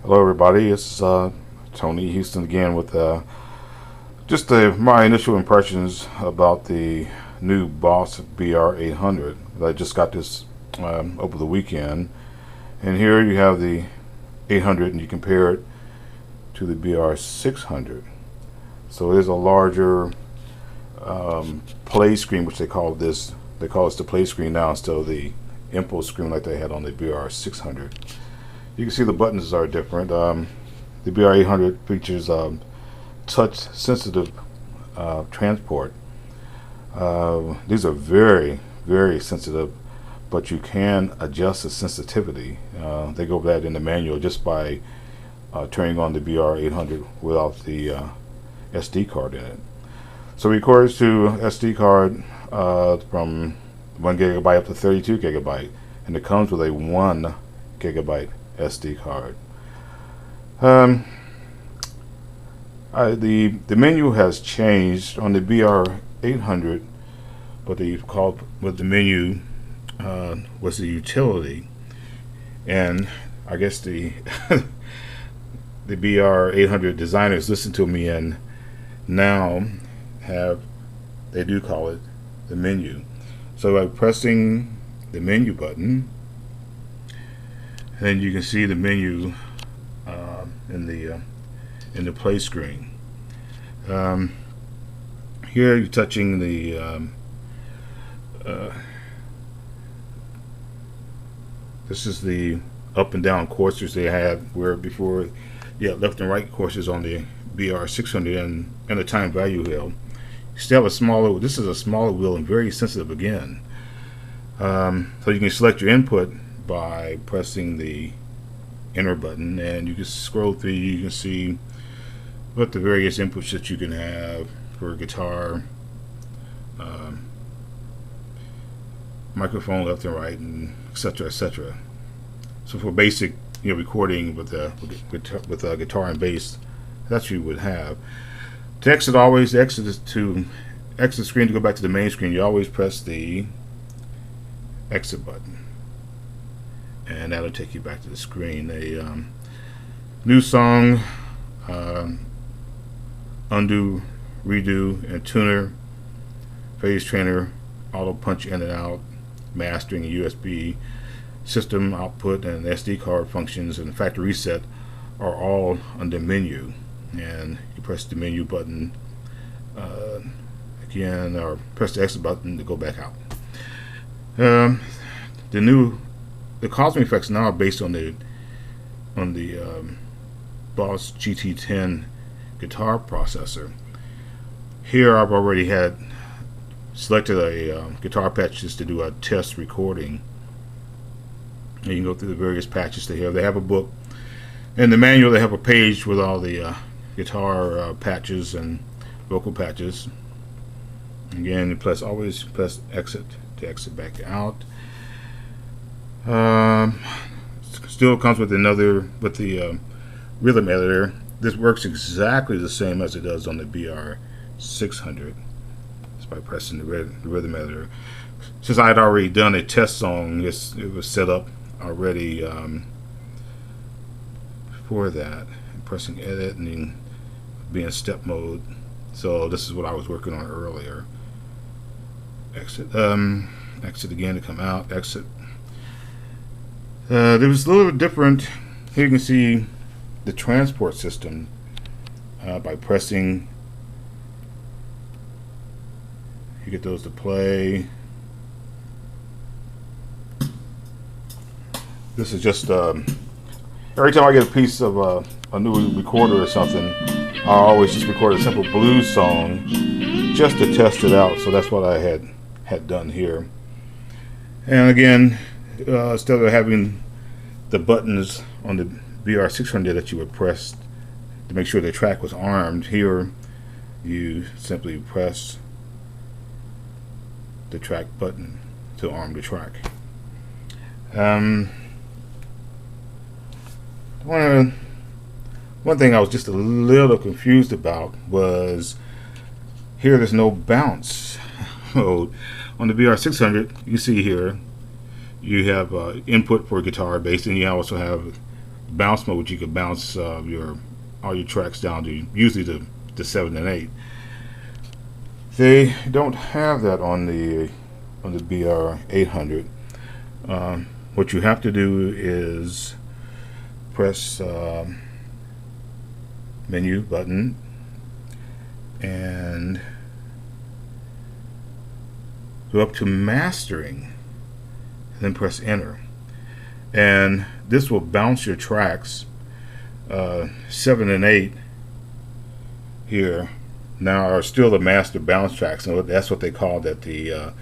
Hello, everybody. It's Tony Houston again with my initial impressions about the new Boss BR-800. I just got this over the weekend, and here you have the 800, and you compare it to the BR-600. So it is a larger play screen, which they call this. They call this the play screen now instead of the input screen like they had on the BR-600. You can see the buttons are different. The BR-800 features touch-sensitive transport. These are very, very sensitive, but you can adjust the sensitivity. They go over that in the manual just by turning on the BR-800 without the SD card in it. So it records to SD card from 1 gigabyte up to 32 gigabyte, and it comes with a 1 gigabyte SD card. The menu has changed on the BR-800. What they called with the menu was the utility, and I guess the the BR-800 designers listened to me and now they do call it the menu. So by pressing the menu button, and you can see the menu in the play screen. Here you're touching the this is the up and down courses they had, where before you had left and right courses on the BR-600 and the time value wheel. You still have a smaller. This is a smaller wheel and very sensitive again. So you can select your input by pressing the enter button, and you can scroll through. You can see what the various inputs that you can have for guitar, microphone left and right, and etc., etc. So for basic, recording with guitar and bass, that's what you would have. To exit, to exit the screen to go back to the main screen, you always press the exit button, and that'll take you back to the screen. A new song, undo, redo, and tuner, phase trainer, auto punch in and out, mastering, and USB system output, and SD card functions, and factory reset are all under menu. And you press the menu button again, or press the exit button to go back out. The cosmic effects now are based on the Boss GT10 guitar processor. Here I've already had selected a guitar patch just to do a test recording. And you can go through the various patches they have. They have a book. In the manual they have a page with all the guitar patches and vocal patches. Again, always press exit to exit back out. Still comes with the rhythm editor. This works exactly the same as it does on the BR-600. Just by pressing the rhythm editor. Since I had already done a test song, it was set up already for that. Pressing edit and then be in step mode. So this is what I was working on earlier. Exit. Exit again to come out. Exit. There was a little bit different. Here you can see the transport system by pressing. You get those to play. This is just every time I get a piece of a new recorder or something, I always just record a simple blues song just to test it out. So that's what I had done here. And again, instead of having the buttons on the BR-600 that you would press to make sure the track was armed, here you simply press the track button to arm the track. One thing I was just a little confused about was here there's no bounce mode. On the BR-600, you see here you have input for guitar, bass, and you also have bounce mode, which you could bounce your all your tracks down to usually the 7 and 8. They don't have that on the BR-800. What you have to do is press menu button and go up to mastering, and then press enter, and this will bounce your tracks 7 and 8 here now are still the master bounce tracks, and that's what they call that, the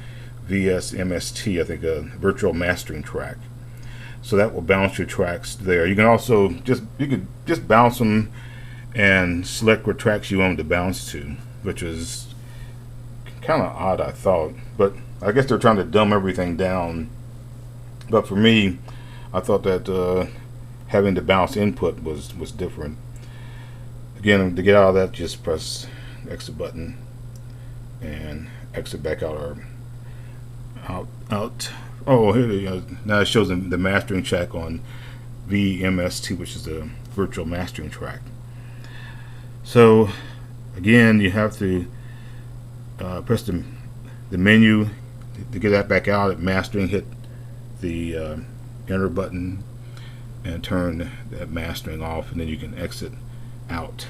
VSMST, I think, a virtual mastering track. So that will bounce your tracks there. You can also just bounce them and select what tracks you want them to bounce to, which is kind of odd, I thought, but I guess they're trying to dumb everything down. But for me, I thought that having the bounce input was different. Again, to get out of that, just press exit button and exit back out, or out. Oh, here it is. Now it shows the mastering track on VMST, which is the virtual mastering track. So again, you have to press the menu to get that back out at mastering. Hit the enter button and turn that mastering off, and then you can exit out.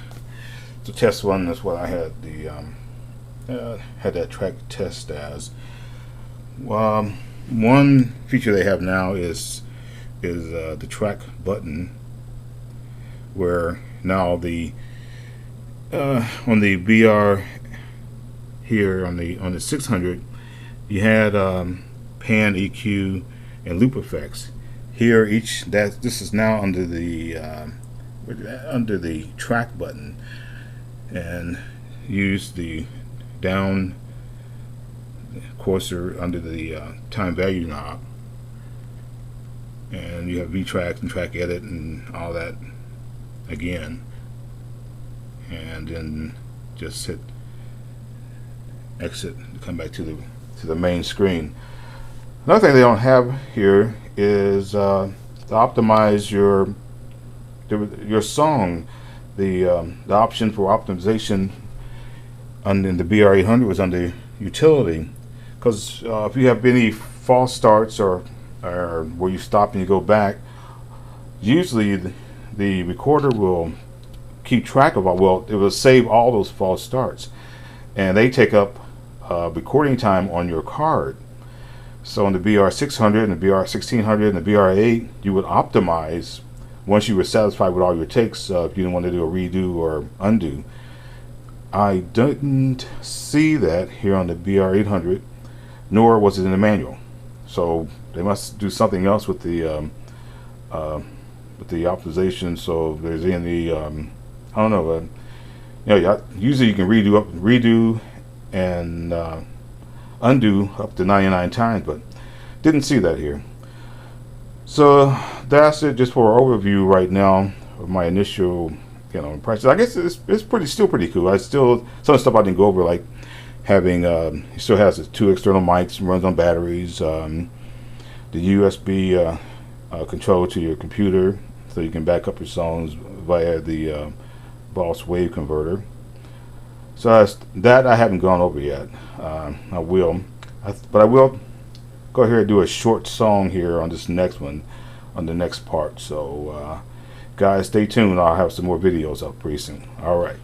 So test one, that's what I had had that track test as. One feature they have now is the track button, where now the on the BR here on the 600, you had pan, EQ, and loop effects. Here, this is now under the track button, and use the down cursor under the time value knob, and you have V-track and track edit and all that again, and then just hit exit to come back to the main screen. Another thing they don't have here is to optimize your song. The option for optimization in the BR-800 was under utility, because if you have any false starts or where you stop and you go back, usually the recorder will keep track of all. It will save all those false starts, and they take up recording time on your card. So on the BR-600 and the BR-1600 and the BR-8, you would optimize once you were satisfied with all your takes. If you didn't want to do a redo or undo. I didn't see that here on the BR-800, nor was it in the manual. So they must do something else with the optimization. So if there's any I don't know, usually you can redo and undo up to 99 times, but didn't see that here. So that's it, just for an overview right now of my initial impressions. I guess it's still pretty cool. Some stuff I didn't go over, like having it still has the 2 external mics, runs on batteries, the USB control to your computer, so you can back up your songs via the Boss Wave converter. So that I haven't gone over yet. I will, but I will go ahead and do a short song here on this next one, on the next part. So guys, stay tuned. I'll have some more videos up pretty soon. All right.